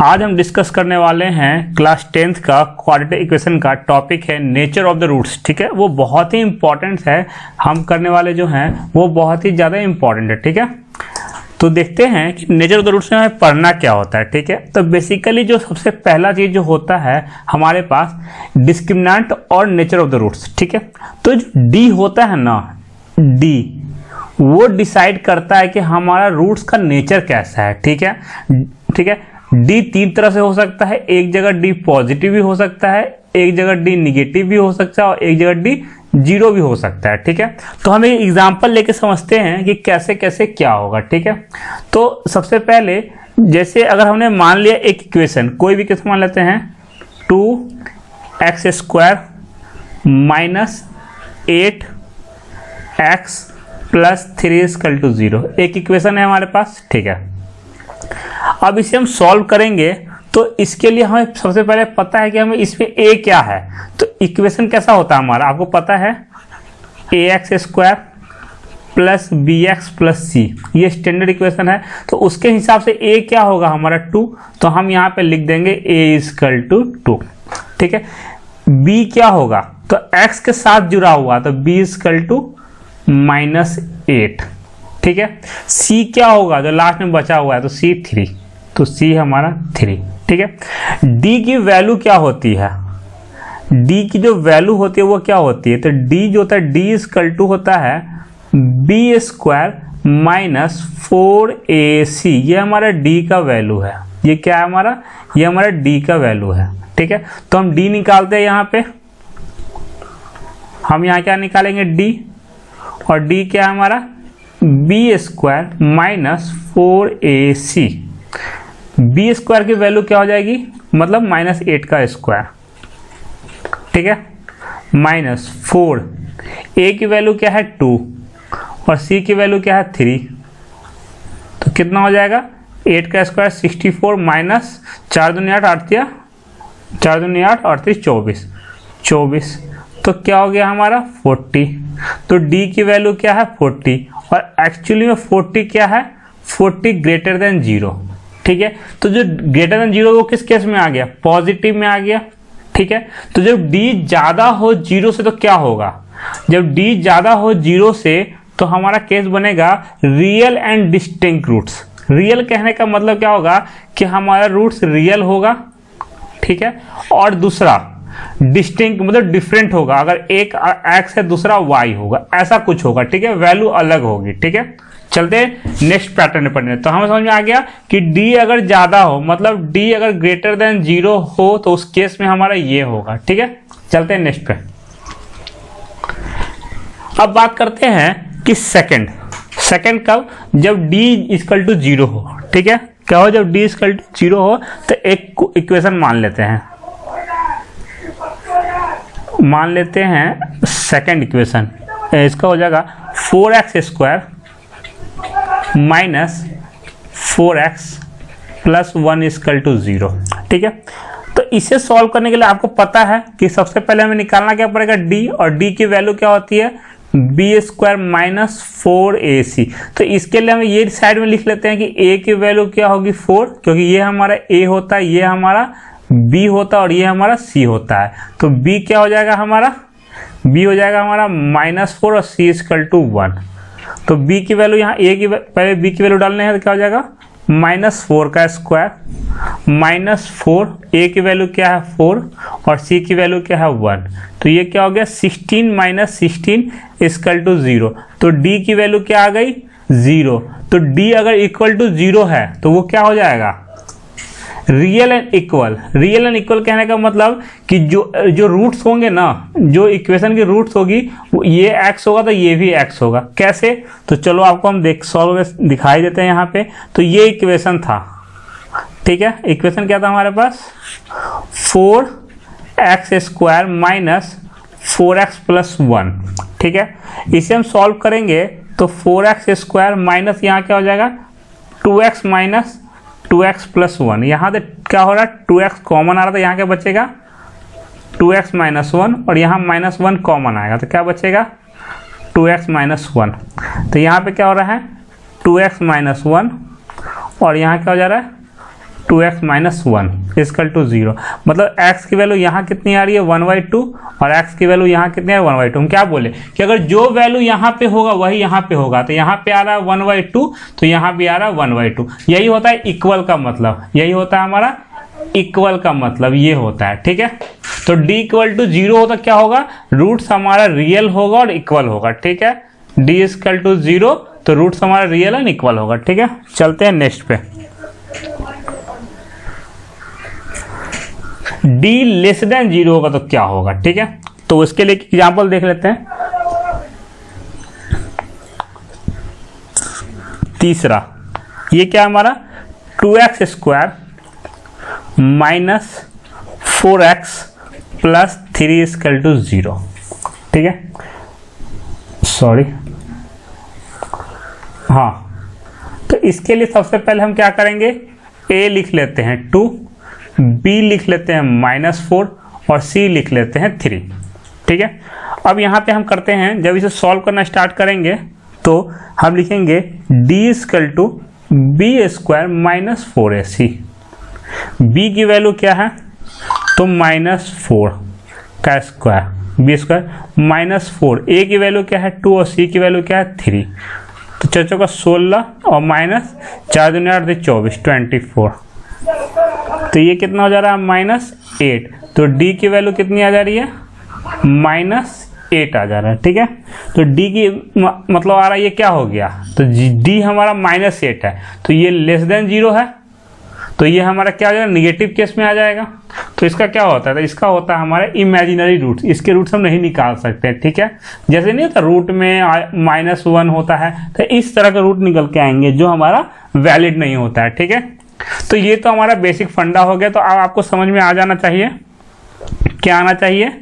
आज हम डिस्कस करने वाले हैं क्लास 10th का क्वाड्रेटिक इक्वेशन का टॉपिक है नेचर ऑफ द रूट्स। ठीक है, वो बहुत ही इंपॉर्टेंट है। हम करने वाले जो हैं वो बहुत ही ज़्यादा इंपॉर्टेंट है। ठीक है, तो देखते हैं कि नेचर ऑफ द रूट्स में हमें पढ़ना क्या होता है। ठीक है, तो बेसिकली जो सबसे पहला चीज़ जो होता है हमारे पास डिस्क्रिमिनेंट और नेचर ऑफ द रूट्स। ठीक है, तो जो डी होता है ना, डी वो डिसाइड करता है कि हमारा रूट्स का नेचर कैसा है। ठीक है, ठीक है, डी तीन तरह से हो सकता है। एक जगह डी पॉजिटिव भी हो सकता है, एक जगह डी निगेटिव भी हो सकता है और एक जगह डी जीरो भी हो सकता है। ठीक है, तो हम एक एग्जांपल लेके समझते हैं कि कैसे कैसे क्या होगा। ठीक है, तो सबसे पहले जैसे अगर हमने मान लिया एक इक्वेशन, कोई भी इक्वेशन मान लेते हैं 2x² माइनस 8x प्लस 3 = 0 एक इक्वेशन है हमारे पास। ठीक है, अब इसे हम सॉल्व करेंगे तो इसके लिए हमें सबसे पहले पता है कि हमें इसमें a क्या है। तो इक्वेशन कैसा होता है हमारा, आपको पता है ax² plus bx plus c, ये स्टैंडर्ड इक्वेशन है। तो उसके हिसाब से a क्या होगा हमारा 2, तो हम यहाँ पे लिख देंगे a = 2। ठीक है, b क्या होगा, तो x के साथ जुड़ा हुआ तो b = -8। ठीक है, c क्या होगा जो लास्ट में बचा हुआ है तो c 3, तो c हमारा 3। ठीक है, d की वैल्यू क्या होती है, d की जो वैल्यू होती है वो क्या होती है, तो d जो होता है d होता है b² - 4ac, ये हमारा d का वैल्यू है। ये क्या है हमारा, ये हमारा d का वैल्यू है। ठीक है, तो हम d निकालते हैं यहाँ पे, हम यहाँ क्या निकालेंगे d, और d क्या है हमारा b² - 4ac। b² की वैल्यू क्या हो जाएगी, मतलब -8 का स्क्वायर। ठीक है, -4, a की वैल्यू क्या है 2 और c की वैल्यू क्या है 3, तो कितना हो जाएगा 8 का स्क्वायर 64 माइनस 4 दूनी 8, 4 दूनी 8 और 24, तो क्या हो गया हमारा 40। तो d की वैल्यू क्या है 40 और एक्चुअली में 40 क्या है, 40 > 0। ठीक है, तो जो > 0 वो किस केस में आ गया, पॉजिटिव में आ गया। ठीक है, तो जब d ज्यादा हो 0 से तो क्या होगा, जब d ज्यादा हो 0 से तो हमारा केस बनेगा real and distinct roots. Real कहने का मतलब क्या होगा कि हमारा रूट्स रियल होगा। ठीक है, और दूसरा डिस्टिंक्ट मतलब डिफरेंट होगा, अगर एक x है दूसरा y होगा, ऐसा कुछ होगा। ठीक है, वैल्यू अलग होगी। ठीक है, चलते नेक्स्ट पैटर्न पढ़ने। तो हमें समझ में आ गया कि d अगर ज्यादा हो, मतलब d अगर > 0 हो तो उस केस में हमारा ये होगा। ठीक है, चलते हैं नेक्स्ट पे। अब बात करते हैं कि सेकंड कब, जब d = 0 हो। ठीक है, क्या हो, जब d = 0 हो तो एक इक्वेशन मान लेते हैं सेकंड इक्वेशन, इसका हो जाएगा 4x² माइनस 4x प्लस 1 = 0। ठीक है, तो इसे सॉल्व करने के लिए आपको पता है कि सबसे पहले हमें निकालना क्या पड़ेगा d, और d की वैल्यू क्या होती है b² - 4ac। तो इसके लिए हम ये साइड में लिख लेते हैं कि a की वैल्यू क्या होगी 4, क्योंकि ये हमारा a होता है, ये हमारा b होता है और ये हमारा c होता है। तो b क्या हो जाएगा हमारा, b हो जाएगा हमारा -4 और c = 1। तो b की वैल्यू यहाँ a की पहले b की वैल्यू डालने हैं तो क्या हो जाएगा -4 का स्क्वायर -4, a की वैल्यू क्या है 4 और c की वैल्यू क्या है 1, तो ये क्या हो गया 16 - 16 = 0। तो d की वैल्यू क्या आ गई 0। तो d अगर इक्वल टू 0 है तो वो क्या हो जाएगा real and equal. Real and equal कहने का मतलब कि जो रूट्स होंगे ना, जो इक्वेशन की रूट्स होगी वो ये x होगा तो ये भी x होगा। कैसे, तो चलो आपको हम सॉल्व दिखाई देते हैं यहाँ पे। तो ये इक्वेशन था। ठीक है, इक्वेशन क्या था हमारे पास 4x² माइनस 4x प्लस 1। ठीक है, इसे हम सॉल्व करेंगे तो 4x² माइनस यहाँ क्या हो जाएगा 2x माइनस 2x प्लस 1, यहाँ से क्या हो रहा है 2x कॉमन आ रहा था, यहाँ क्या बचेगा 2x - 1 और यहाँ -1 कॉमन आएगा तो क्या बचेगा 2x - 1। तो यहाँ पे क्या हो रहा है 2x - 1 और यहाँ क्या हो जा रहा है 2x माइनस 1 इजकल टू 0। मतलब x की वैल्यू यहाँ कितनी आ रही है 1/2 और x की वैल्यू यहाँ कितनी है 1/2। हम क्या बोले कि अगर जो वैल्यू यहाँ पे होगा वही यहाँ पे होगा, तो यहाँ पे आ रहा है 1/2 तो यहाँ भी आ रहा है 1/2। यही होता है इक्वल का मतलब, यही होता है हमारा इक्वल का मतलब, ये होता है। ठीक है, तो d इक्वल टू 0 होता क्या होगा, रूट्स हमारा रियल होगा और इक्वल होगा। ठीक है, d इक्वल टू 0 तो रूट्स हमारा रियल एंड इक्वल होगा। ठीक है, चलते हैं नेक्स्ट पे। d लेस देन 0 होगा तो क्या होगा। ठीक है, तो उसके लिए एग्जांपल देख लेते हैं। तीसरा, ये क्या हमारा 2x square minus 4x plus 3 equal to 0। ठीक है, सॉरी, हाँ, तो इसके लिए सबसे पहले हम क्या करेंगे, a लिख लेते हैं 2, b लिख लेते हैं -4 और c लिख लेते हैं 3। ठीक है, अब यहाँ पे हम करते हैं, जब इसे सॉल्व करना स्टार्ट करेंगे तो हम लिखेंगे d equal to b square minus 4ac। b की वैल्यू क्या है, तो -4 का square, b square minus 4, a की वैल्यू क्या है 2 और c की वैल्यू क्या है 3। तो 4 का 16 और माइनस 4 दूनी 8 24 24। तो ये कितना हो जा रहा है -8। तो d की वैल्यू कितनी आ जा रही है -8 आ जा रहा है। ठीक है, तो d की मतलब आ रहा है, ये क्या हो गया, तो d हमारा -8 है, तो ये लेस देन 0 है, तो ये हमारा क्या हो जाएगा, निगेटिव केस में आ जाएगा। तो इसका क्या होता है, तो इसका होता है हमारा इमेजिनरी रूट्स, इसके रूट्स हम नहीं निकाल सकते। ठीक है, जैसे नहीं होता रूट में -1 होता है, तो इस तरह का रूट निकल के आएंगे जो हमारा वैलिड नहीं होता है। ठीक है, तो ये तो हमारा बेसिक फंडा हो गया। तो अब आपको समझ में आ जाना चाहिए, क्या आना चाहिए,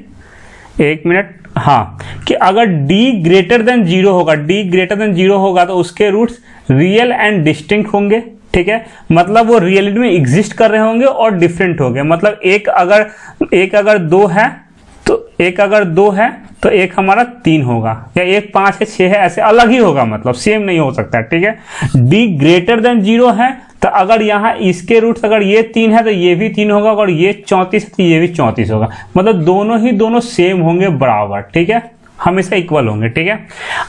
एक मिनट, हाँ, कि अगर d ग्रेटर देन 0 होगा, d ग्रेटर देन 0 होगा तो उसके रूट्स रियल एंड डिस्टिंक्ट होंगे। ठीक है, मतलब वो रियलिटी में एग्जिस्ट कर रहे होंगे और डिफरेंट होंगे। मतलब एक अगर 2 है तो एक हमारा 3 होगा, या एक 5 है 6 है, ऐसे अलग ही होगा, मतलब सेम नहीं हो सकता। ठीक है, d ग्रेटर देन 0 है तो अगर यहाँ इसके रूट्स अगर ये 3 है तो ये भी 3 होगा, अगर ये 34 है तो ये भी 34 होगा। मतलब दोनों सेम होंगे बराबर। ठीक है, हमेशा इक्वल होंगे। ठीक है,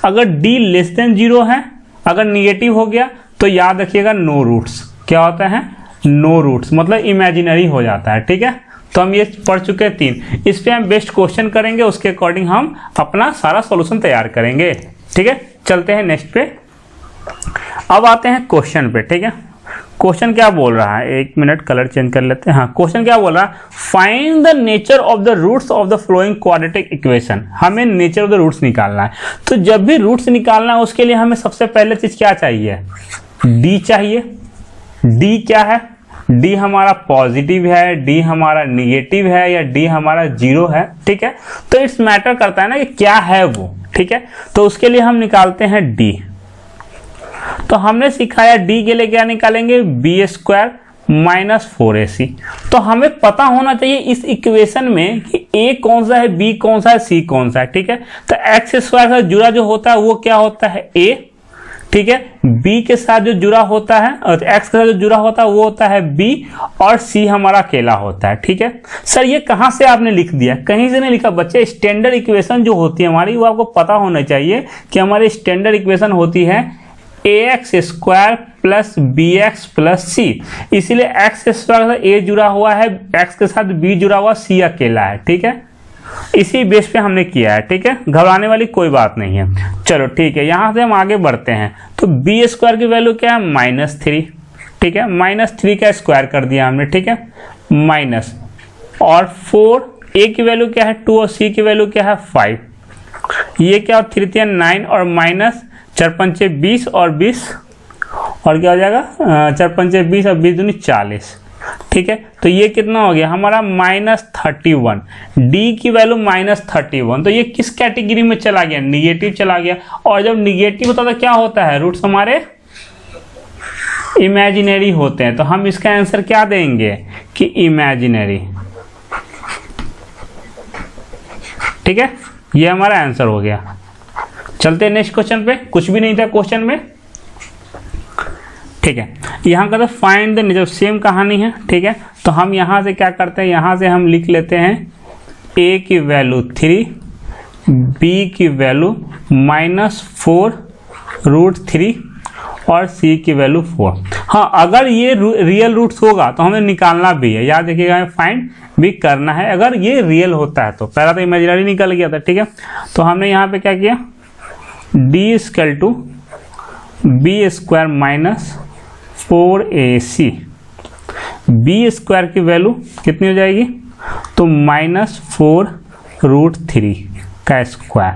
अगर d लेस देन 0 है, अगर निगेटिव हो गया तो याद रखिएगा नो रूट्स। क्या होता है, नो रूट्स, मतलब इमेजिनरी हो जाता है। ठीक है, तो हम ये पढ़ चुके हैं 3। इस पे हम बेस्ट क्वेश्चन करेंगे, उसके अकॉर्डिंग हम अपना सारा सॉल्यूशन तैयार करेंगे। ठीक है, चलते हैं नेक्स्ट पे। अब आते हैं क्वेश्चन पे। ठीक है, क्वेश्चन क्या बोल रहा है, एक मिनट कलर चेंज कर लेते हैं। हाँ, क्वेश्चन क्या बोल रहा है, find the nature of the roots of the following quadratic equation. हमें नेचर ऑफ द रूट्स निकालना है। तो जब भी रूट्स निकालना है उसके लिए हमें सबसे पहले चीज क्या चाहिए, d चाहिए। d क्या है, d हमारा पॉजिटिव है, d हमारा निगेटिव है, या d हमारा 0 है। ठीक है, तो इट्स मैटर करता है ना कि क्या है वो। ठीक है, तो उसके लिए हम निकालते हैं d। तो हमने सिखाया d के लिए क्या निकालेंगे, b स्क्वायर माइनस 4ac। तो हमें पता होना चाहिए इस इक्वेशन में कि a कौन सा है, b कौन सा है, c कौन सा है। ठीक है, तो x स्क्वायर से जुड़ा जो होता है वो क्या होता है a। ठीक है, b के साथ जो जुड़ा होता है और x के साथ जो जुड़ा होता है वो होता है b, और c हमारा अकेला होता है। ठीक है, सर ये कहाँ से आपने लिख दिया, कहीं से नहीं लिखा बच्चे। स्टैंडर्ड इक्वेशन जो होती है हमारी, वो आपको पता होना चाहिए कि हमारी स्टैंडर्ड इक्वेशन होती है ax square plus bx plus c। इसीलिए x स्क्वायर से a जुड़ा हुआ है, x के साथ b जुड़ा हुआ, c अकेला है। ठीक है, इसी बेस पे हमने किया है। ठीक है, घबराने वाली कोई बात नहीं है। चलो ठीक है, यहां से हम आगे बढ़ते हैं। तो b स्क्वायर की वैल्यू क्या है, -3। ठीक है, -3 का स्क्वायर कर दिया हमने। ठीक है, माइनस, और 4, a की वैल्यू क्या है 2 और c की वैल्यू क्या है 5। ये क्या, 3 3 9 और माइनस 4 5 20 और 20, और क्या हो जाएगा 4 5 20 और 20 दूनी 40। ठीक है, तो ये कितना हो गया हमारा -31। d की वैल्यू -31, तो ये किस कैटेगरी में चला गया, निगेटिव चला गया। और जब निगेटिव होता है तो क्या होता है, रूट्स हमारे इमेजिनरी होते हैं। तो हम इसका आंसर क्या देंगे कि इमेजिनरी। ठीक है, ये हमारा आंसर हो गया। चलते हैं नेक्स्ट क्वेश्चन पे, कुछ भी नहीं था क्वेश्चन में। ठीक है, यहाँ का तो फाइंड द नेचर, सेम कहानी है, ठीक है। तो हम यहाँ से क्या करते हैं, यहाँ से हम लिख लेते हैं a की वैल्यू 3, b की वैल्यू -4√3 और c की वैल्यू 4। हाँ, अगर ये रियल रूट्स होगा तो हमें निकालना भी है, याद रखिएगा, हमें फाइंड भी करना है अगर ये रियल होता है तो। पहला तो इमेजिनरी निकल गया था, ठीक है। तो हमने यहाँ पे क्या किया, d = b² - 4ac। b² की वैल्यू कितनी हो जाएगी, तो -4√3 का स्क्वायर।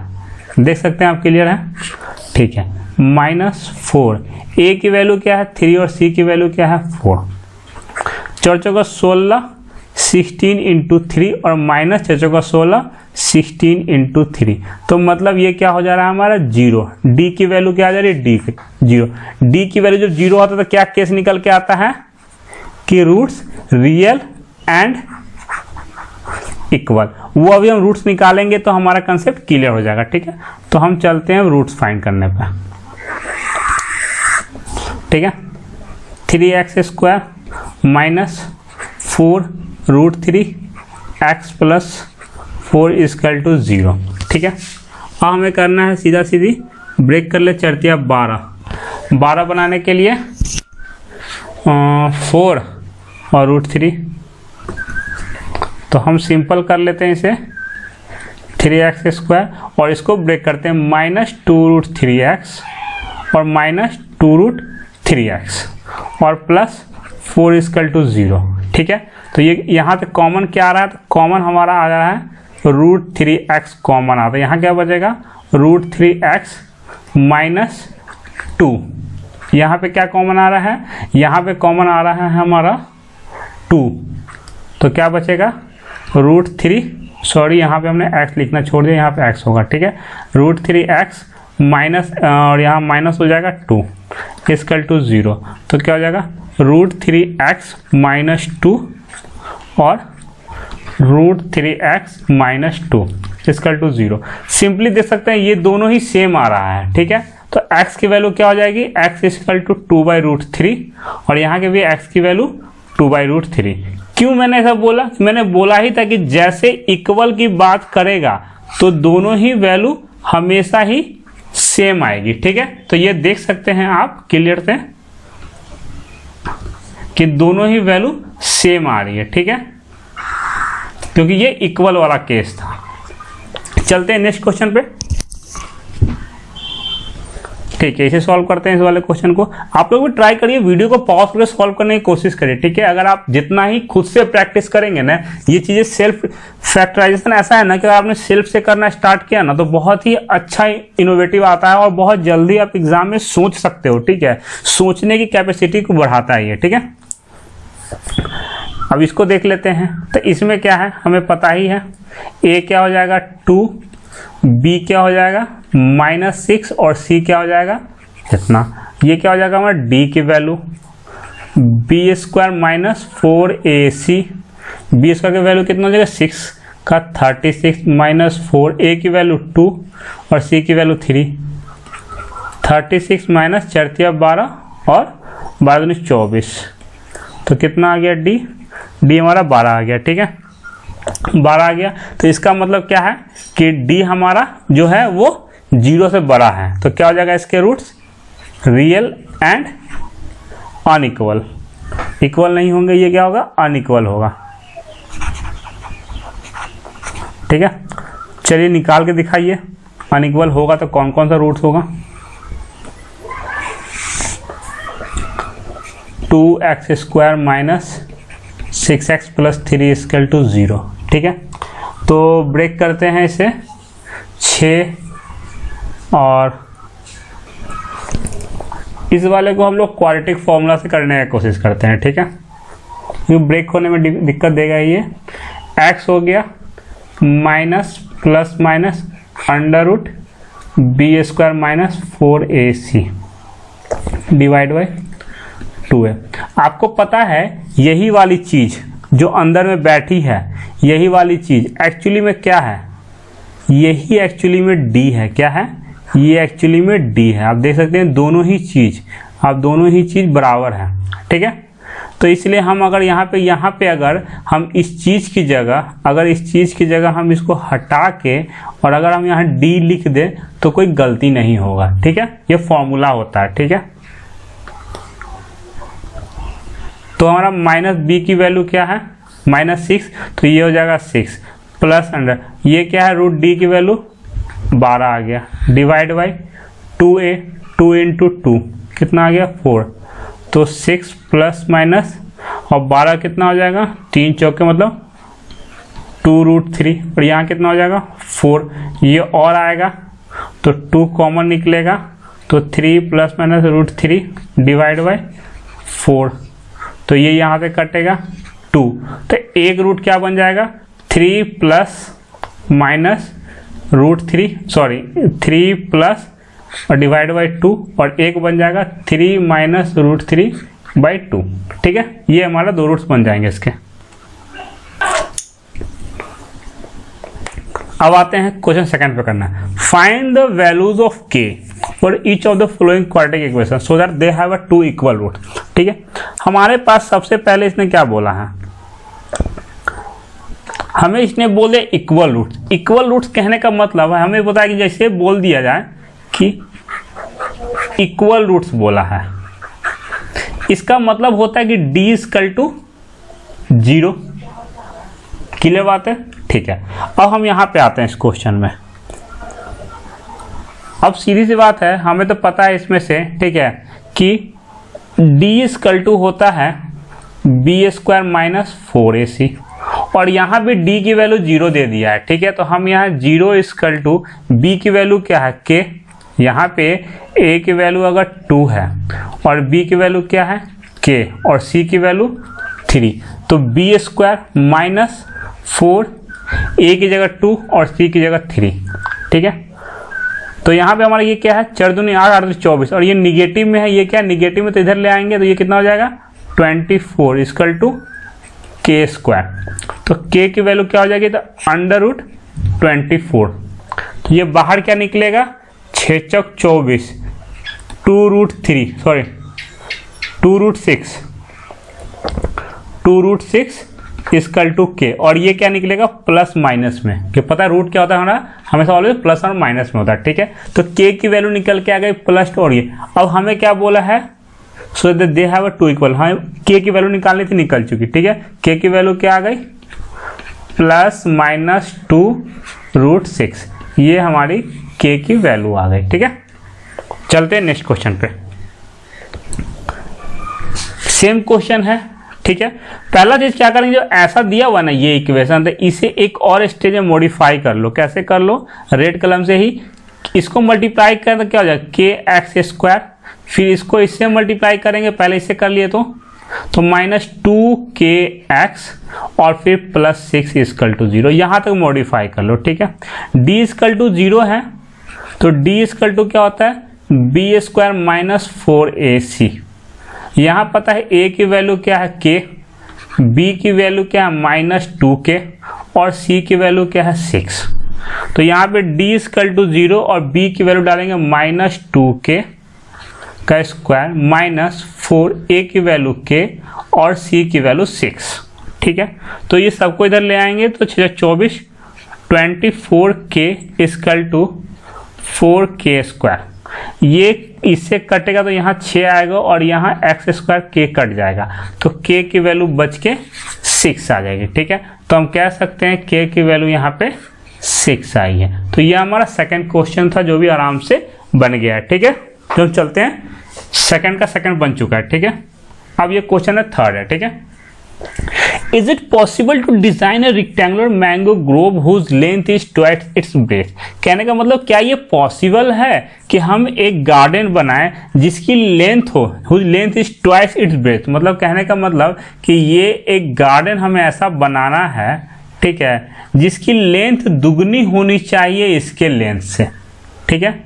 देख सकते हैं आप, क्लियर है, ठीक है। -4, a की वैल्यू क्या है 3 और c की वैल्यू क्या है 4। 4 × 16, 16 × 3 और -4 × 16, 16 × 3। तो मतलब ये क्या हो जा रहा है हमारा 0। d की वैल्यू क्या आ जा रही है, d 0। d की वैल्यू जब 0 होता है तो क्या केस निकल के आता है कि रूट्स रियल एंड इक्वल। वो अभी हम रूट्स निकालेंगे तो हमारा कंसेप्ट क्लियर हो जाएगा, ठीक है। तो हम चलते हैं रूट्स फाइंड करने पे, ठीक है। 3x² - 4√3 x + 4 = 0, ठीक है। अब हमें करना है सीधा सीधी ब्रेक कर ले, चरतिया 12 बनाने के लिए 4 और √3। तो हम सिंपल कर लेते हैं इसे 3x² और इसको ब्रेक करते हैं -2√3x और -2√3x और +4 = 0, ठीक है। तो ये यहाँ पे कॉमन क्या आ रहा है, तो कॉमन हमारा आ रहा है √3x कॉमन आता है। यहाँ क्या बचेगा, √3x - 2। यहाँ पे क्या कॉमन आ रहा है, यहाँ पे कॉमन आ रहा है हमारा 2। तो क्या बचेगा, √3, सॉरी यहाँ पे हमने x लिखना छोड़ दिया, यहाँ पे x होगा, ठीक है। √3x माइनस और यहाँ माइनस हो जाएगा 2 = 0। तो क्या हो जाएगा, √3x - 2 और √3x - 2 = 0। सिंपली देख सकते हैं ये दोनों ही सेम आ रहा है, ठीक है। तो x की वैल्यू क्या हो जाएगी, x = 2/√3 और यहाँ के भी x की वैल्यू 2/√3। क्यों मैंने ऐसा बोला, मैंने बोला ही था कि जैसे इक्वल की बात करेगा तो दोनों ही वैल्यू हमेशा ही सेम आएगी, ठीक है। तो ये देख सकते हैं आप क्लियर से कि दोनों ही वैल्यू सेम आ रही है, ठीक है, क्योंकि ये इक्वल वाला केस था। चलते हैं नेक्स्ट क्वेश्चन पे, ठीक है। इसे सॉल्व करते हैं इस वाले क्वेश्चन को। आप लोग भी ट्राई करिए, वीडियो को पॉज करके सॉल्व करने की कोशिश करिए, ठीक है। अगर आप जितना ही खुद से प्रैक्टिस करेंगे ना, ये चीजें सेल्फ फैक्टराइजेशन ऐसा है ना कि अगर आपने सेल्फ से करना स्टार्ट किया ना तो बहुत ही अच्छा इनोवेटिव आता है और बहुत जल्दी आप एग्जाम में सोच सकते हो, ठीक है। सोचने की कैपेसिटी को बढ़ाता है ये, ठीक है। अब इसको देख लेते हैं। तो इसमें क्या है हमें पता ही है, a क्या हो जाएगा 2, b क्या हो जाएगा -6 और c क्या हो जाएगा इतना। ये क्या हो जाएगा हमारा d की वैल्यू b² - 4ac। b² की वैल्यू कितना हो जाएगा 6 का 36 - 4, a की वैल्यू 2 और c की वैल्यू 3। 36 - 4 12 और 12 × 24, तो कितना आ गया d हमारा 12 आ गया, ठीक है। 12 आ गया। तो इसका मतलब क्या है कि d हमारा जो है वो 0 से बड़ा है। तो क्या हो जाएगा इसके roots real and unequal. Equal नहीं होंगे, ये क्या होगा अनइक्वल होगा, ठीक है। चलिए निकाल के दिखाइए, अनइक्वल होगा तो कौन कौन सा रूट्स होगा। 2x² - 6x + 3 = 0, ठीक है। तो ब्रेक करते हैं इसे 6 और इस वाले को हम लोग क्वाड्रेटिक फॉर्मूला से करने की कोशिश करते हैं, ठीक है। ये ब्रेक होने में दिक्कत देगा। ये x हो गया minus plus minus √ b² - 4ac divide by 2a। आपको पता है यही वाली चीज जो अंदर में बैठी है, यही वाली चीज एक्चुअली में क्या है, यही एक्चुअली में d है। क्या है ये एक्चुअली में d है। आप देख सकते हैं दोनों ही चीज अब दोनों ही चीज़ बराबर है, ठीक है। तो इसलिए हम अगर यहाँ पे अगर हम इस चीज़ की जगह हम इसको हटा के और अगर हम यहाँ d लिख दें तो कोई गलती नहीं होगा, ठीक है। ये फॉर्मूला होता है, ठीक है। तो हमारा माइनस बी की वैल्यू क्या है, -6, तो ये हो जाएगा 6 प्लस अंडर, ये क्या है रूट डी की वैल्यू 12 आ गया, डिवाइड बाई 2a, 2 इंटू 2 कितना आ गया 4, तो 6 प्लस माइनस और 12 कितना हो जाएगा 3 चौके मतलब 2√3 और यहाँ कितना हो जाएगा 4, ये और आएगा तो 2 कॉमन निकलेगा तो 3 प्लस माइनस √3 डिवाइड बाई 4, तो ये यहाँ से कटेगा 2, तो एक रूट क्या बन जाएगा 3 प्लस माइनस √3 प्लस और डिवाइड बाई 2 और एक बन जाएगा 3 माइनस √3/2, ठीक है। ये हमारा दो रूट्स बन जाएंगे इसके। अब आते हैं क्वेश्चन सेकंड पे करना है, find the values of k for each of the following quadratic equation so that they have a 2 equal root, ठीक है। हमारे पास सबसे पहले इसने क्या बोला है, हमें इसने बोले इक्वल रूट्स। इक्वल रूट्स कहने का मतलब है हमें पता है कि जैसे बोल दिया जाए कि इक्वल रूट्स बोला है, इसका मतलब होता है कि d = 0, क्लियर बात है, ठीक है। अब हम यहाँ पे आते हैं इस क्वेश्चन में। अब सीधी सी बात है, हमें तो पता है इसमें से, ठीक है, कि d = होता है b² - 4ac और यहाँ भी d की वैल्यू 0 दे दिया है, ठीक है। तो हम यहाँ 0 = b की वैल्यू क्या है k, यहाँ पे a की वैल्यू अगर 2 है और b की वैल्यू क्या है k और c की वैल्यू 3, तो b² - 4, a की जगह 2 और c की जगह 3, ठीक है। तो यहाँ पे हमारा ये क्या है 4 दूनी 8, 8 24 और ये निगेटिव में है, ये क्या निगेटिव में, तो इधर ले आएंगे तो ये कितना हो जाएगा 24 = k², तो k की वैल्यू क्या हो जाएगी तो √24, तो ये बाहर क्या निकलेगा 6 चौक 24, 2√6 = k और ये क्या निकलेगा प्लस माइनस में, कि पता है रूट क्या होता है हमारा हमेशा ऑलवेज प्लस और माइनस में होता है, ठीक है। तो k की वैल्यू निकल के आ गई प्लस, और ये अब हमें क्या बोला है सो that they have a 2 equal, हाँ k की वैल्यू निकालनी थी, निकल चुकी, ठीक है। k की वैल्यू क्या आ गई +-2√6, ये हमारी k की वैल्यू आ गई, ठीक है। चलते हैं नेक्स्ट क्वेश्चन पे, सेम क्वेश्चन है, ठीक है। पहला चीज क्या करेंगे, जो ऐसा दिया हुआ ना ये इक्वेशन, तो इसे एक और स्टेज में मॉडिफाई कर लो। कैसे कर लो, रेड कलम से ही इसको मल्टीप्लाई कर तो क्या हो जाएगा kx², फिर इसको इससे मल्टीप्लाई करेंगे, पहले इससे कर लिए तो -2kx और फिर +6 = 0, यहाँ तक मॉडिफाई कर लो, ठीक है। d = 0 है तो d = क्या होता है b² - 4ac, यहाँ पता है a की वैल्यू क्या है k, b की वैल्यू क्या है -2k और c की वैल्यू क्या है 6, तो यहाँ पे d = 0 और b की वैल्यू डालेंगे -2k² -4a की वैल्यू k और c की वैल्यू 6, ठीक है। तो ये सबको इधर ले आएंगे तो 6 24k = 4k², ये इससे कटेगा तो यहाँ 6 आएगा और यहाँ x² k कट जाएगा, तो k की वैल्यू बच के 6 आ जाएगी, ठीक है। तो हम कह सकते हैं k की वैल्यू यहाँ पे 6 आई है। तो ये हमारा सेकंड क्वेश्चन था जो भी आराम से बन गया है, ठीक है। तो चलते हैं, सेकंड का सेकंड बन चुका है, ठीक है। अब ये क्वेश्चन है थर्ड है, ठीक है। Is it possible to design a rectangular mango grove whose length is twice its breadth? कहने का मतलब क्या ये पॉसिबल है कि हम एक गार्डन बनाएं जिसकी लेंथ हो whose length is twice its breadth, मतलब कहने का मतलब कि ये एक गार्डन हमें ऐसा बनाना है, ठीक है, जिसकी लेंथ दुगनी होनी चाहिए इसके लेंथ से, ठीक है।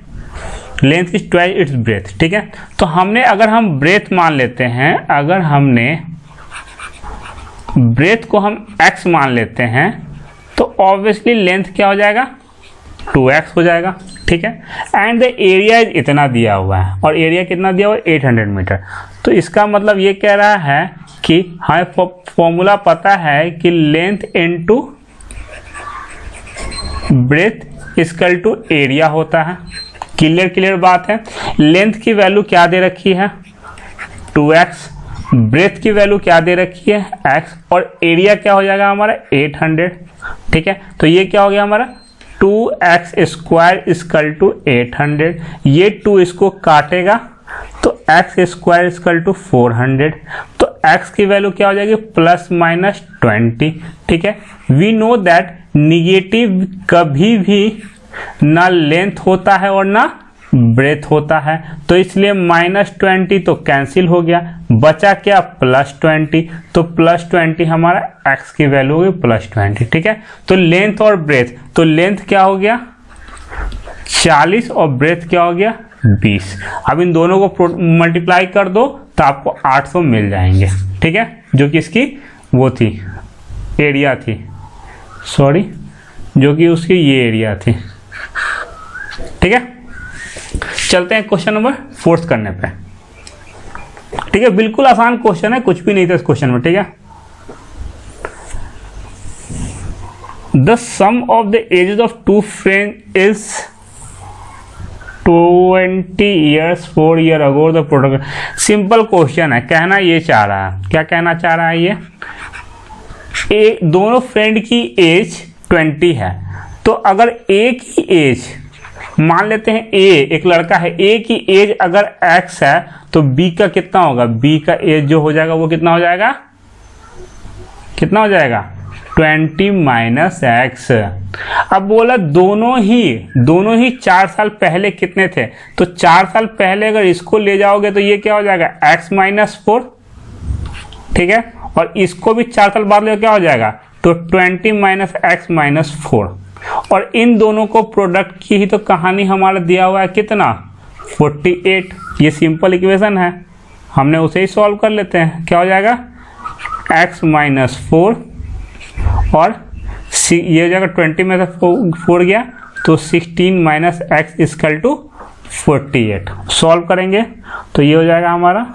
Length is twice its breath, ठीक है। तो हमने अगर हम ब्रेथ मान लेते हैं, अगर हमने ब्रेथ को हम x मान लेते हैं तो ऑब्वियसली लेंथ क्या हो जाएगा 2x हो जाएगा, ठीक है। एंड द एरिया इतना दिया हुआ है, और एरिया कितना दिया हुआ है 800 मीटर। तो इसका मतलब ये कह रहा है कि हमें फॉर्मूला पता है कि length into breadth equal to area होता है। क्लियर बात है। लेंथ की वैल्यू क्या दे रखी है 2x, ब्रेथ की वैल्यू क्या दे रखी है x, और एरिया क्या हो जाएगा हमारा 800। ठीक है, तो ये क्या हो गया हमारा 2x स्क्वायर इक्वल टू 800। ये 2 इसको काटेगा तो x स्क्वायर इक्वल टू 400। तो x की वैल्यू क्या हो जाएगी ±20। ठीक है, वी नो दैट निगेटिव कभी भी ना लेंथ होता है और ना ब्रेथ होता है, तो इसलिए -20 तो कैंसिल हो गया, बचा क्या +20। तो +20 हमारा x की वैल्यू होगी +20। ठीक है, तो लेंथ और ब्रेथ, तो लेंथ क्या हो गया 40 और ब्रेथ क्या हो गया 20। अब इन दोनों को मल्टीप्लाई कर दो तो आपको 800 मिल जाएंगे। ठीक है, जो कि इसकी वो थी एरिया थी, सॉरी, जो कि उसकी ये एरिया थी। ठीक है, चलते हैं क्वेश्चन नंबर 4 करने पे। ठीक है, बिल्कुल आसान क्वेश्चन है, कुछ भी नहीं था इस क्वेश्चन में। ठीक है, the sum of the ages of two friends is 20 years 4 years ago the product. Simple question है, कहना ये चाह रहा है, क्या कहना चाह रहा है ये दोनों फ्रेंड की एज 20 है। तो अगर ए की एज मान लेते हैं, एक लड़का है, ए की एज अगर x है तो b का कितना होगा, b का एज जो हो जाएगा वो कितना हो जाएगा 20 - x। अब बोला दोनों ही 4 साल पहले कितने थे, तो 4 साल पहले अगर इसको ले जाओगे तो ये क्या हो जाएगा x - 4। ठीक है, और इसको भी 4 साल बाद ले क्या हो जाएगा, तो 20 - x - 4। और इन दोनों को प्रोडक्ट की ही तो कहानी हमारा दिया हुआ है कितना 48। ये सिंपल इक्वेशन है, हमने उसे ही सॉल्व कर लेते हैं। क्या हो जाएगा x - 4 और ये हो जाएगा 20 में से 4 गया तो 16 - x इक्वल टू 48। सॉल्व करेंगे तो ये हो जाएगा हमारा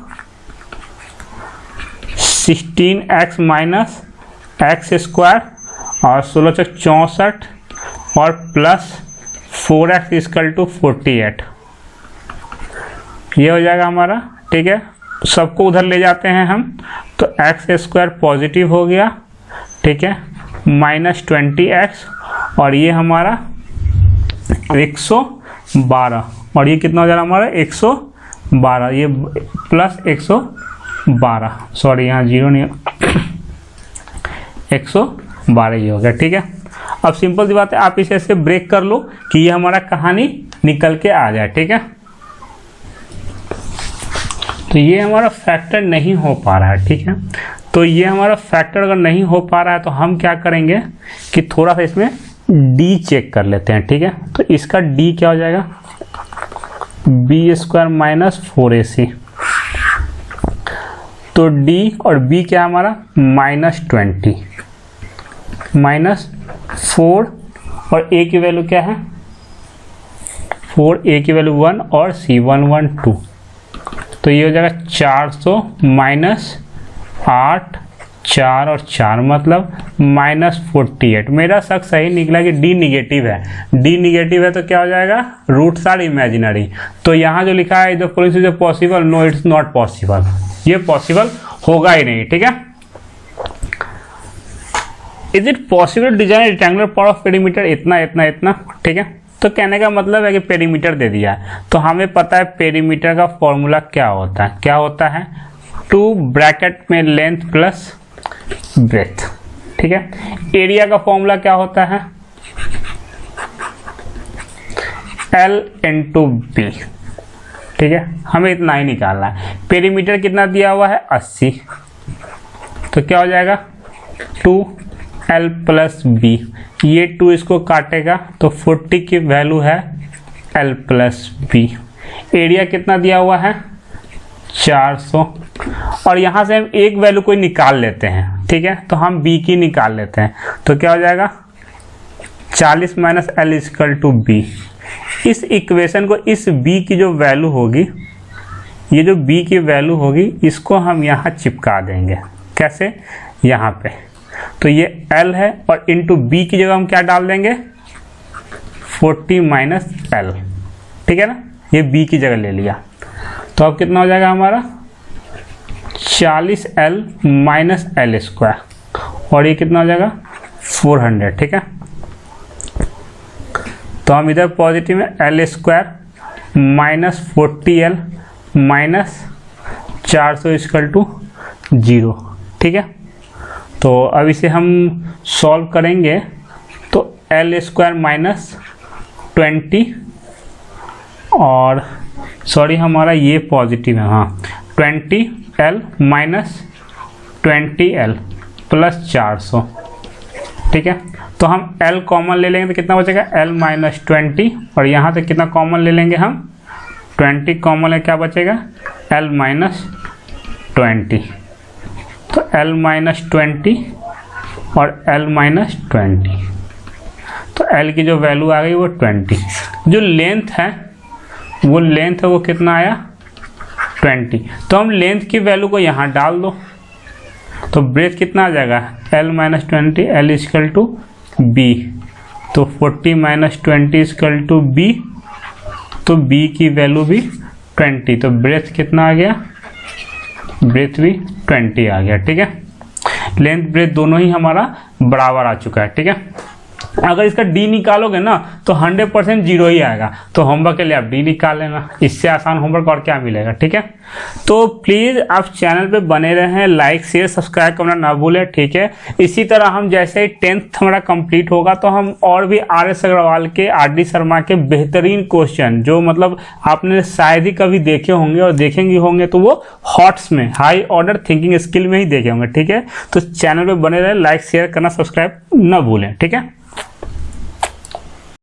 16x - x स्क्वायर और 16 × 64 और प्लस 4x इक्वल टू 48। ये हो जाएगा हमारा। ठीक है, सबको उधर ले जाते हैं हम, तो x स्क्वायर पॉजिटिव हो गया। ठीक है, -20x और ये हमारा 112 और ये कितना हो जाएगा हमारा 112, ये प्लस 112, सॉरी यहाँ 0 नहीं 112 ये हो गया। ठीक है, अब सिंपल सी बात है, आप इसे ऐसे ब्रेक कर लो कि ये हमारा कहानी निकल के आ जाए। ठीक है, तो ये हमारा फैक्टर नहीं हो पा रहा है। ठीक है, तो ये हमारा फैक्टर अगर नहीं हो पा रहा है तो हम क्या करेंगे कि थोड़ा सा इसमें d चेक कर लेते हैं। ठीक है, तो इसका d क्या हो जाएगा b² - 4ac। तो d और b क्या हमारा -20 -4 और a की वैल्यू क्या है 4, a की वैल्यू 1 और c 112। तो ये हो जाएगा 400 -8 4 और 4 मतलब -48। मेरा शक सही निकला कि d निगेटिव है। d निगेटिव है तो क्या हो जाएगा रूट्स आर इमेजिनरी। तो यहाँ जो लिखा है the following is possible, no it's not possible, ये पॉसिबल होगा ही नहीं। ठीक है, is it possible design rectangular part of perimeter इतना इतना इतना। ठीक है, तो कहने का मतलब है कि पेरीमीटर दे दिया है, तो हमें पता है पेरीमीटर का फॉर्मूला क्या होता है, क्या होता है 2 ब्रैकेट में लेंथ प्लस ब्रेथ। ठीक है, एरिया का फॉर्मूला क्या होता है L × B। ठीक है, हमें इतना ही निकालना है। पेरीमीटर कितना दिया हुआ है 80, तो क्या हो जाएगा 2L + B। ये 2 इसको काटेगा तो 40 की वैल्यू है L + B। एरिया कितना दिया हुआ है 400 और यहाँ से हम एक वैल्यू कोई निकाल लेते हैं। ठीक है, तो हम B की निकाल लेते हैं, तो क्या हो जाएगा 40 - L = B। इस इक्वेशन को, इस b की जो वैल्यू होगी, ये जो b की वैल्यू होगी, इसको हम यहाँ चिपका देंगे। कैसे? यहाँ पे। तो ये l है और इंटू b की जगह हम क्या डाल देंगे? 40 माइनस l। ठीक है ना, ये b की जगह ले लिया। तो अब कितना हो जाएगा हमारा? 40l माइनस एल स्क्वायर, और ये कितना हो जाएगा? 400। ठीक है, तो हम इधर पॉजिटिव में L square minus 40l minus 400 equal to 0। ठीक है, तो अब इसे हम सॉल्व करेंगे तो एल स्क्वायर माइनस 20, और सॉरी हमारा ये पॉजिटिव है, हाँ, 20l माइनस 20l प्लस 400। ठीक है, तो हम l कॉमन ले लेंगे तो कितना बचेगा? l माइनस 20, और यहाँ से कितना कॉमन ले लेंगे हम? 20 कॉमन है, क्या बचेगा? l minus 20। तो l माइनस 20 और l माइनस 20, तो l की जो वैल्यू आ गई वो 20। जो लेंथ है वो कितना आया? 20। तो हम लेंथ की वैल्यू को यहाँ डाल दो, तो ब्रेथ कितना आ जाएगा? l minus 20 l equal to b, तो 40 माइनस 20 इक्वल टू b, तो b की वैल्यू भी 20। तो ब्रेथ कितना आ गया? ब्रेथ भी 20 आ गया। ठीक है, लेंथ ब्रेथ दोनों ही हमारा बराबर आ चुका है। ठीक है, अगर इसका d निकालोगे ना तो 100% 0 ही आएगा। तो होमवर्क के लिए आप d निकाल लेना, इससे आसान होमवर्क और क्या मिलेगा। ठीक है, तो प्लीज़ आप चैनल पे बने रहें, लाइक शेयर सब्सक्राइब करना ना भूलें। ठीक है, इसी तरह हम जैसे ही 10th हमारा कंप्लीट होगा तो हम और भी RS अग्रवाल के, RD शर्मा के बेहतरीन क्वेश्चन, जो मतलब आपने शायद ही कभी देखे होंगे और देखेंगे होंगे, तो वो हॉट्स में, हाई ऑर्डर थिंकिंग स्किल में ही देखे होंगे। ठीक है, तो चैनल पे बने रहें, लाइक शेयर करना सब्सक्राइब ना भूलें। ठीक है।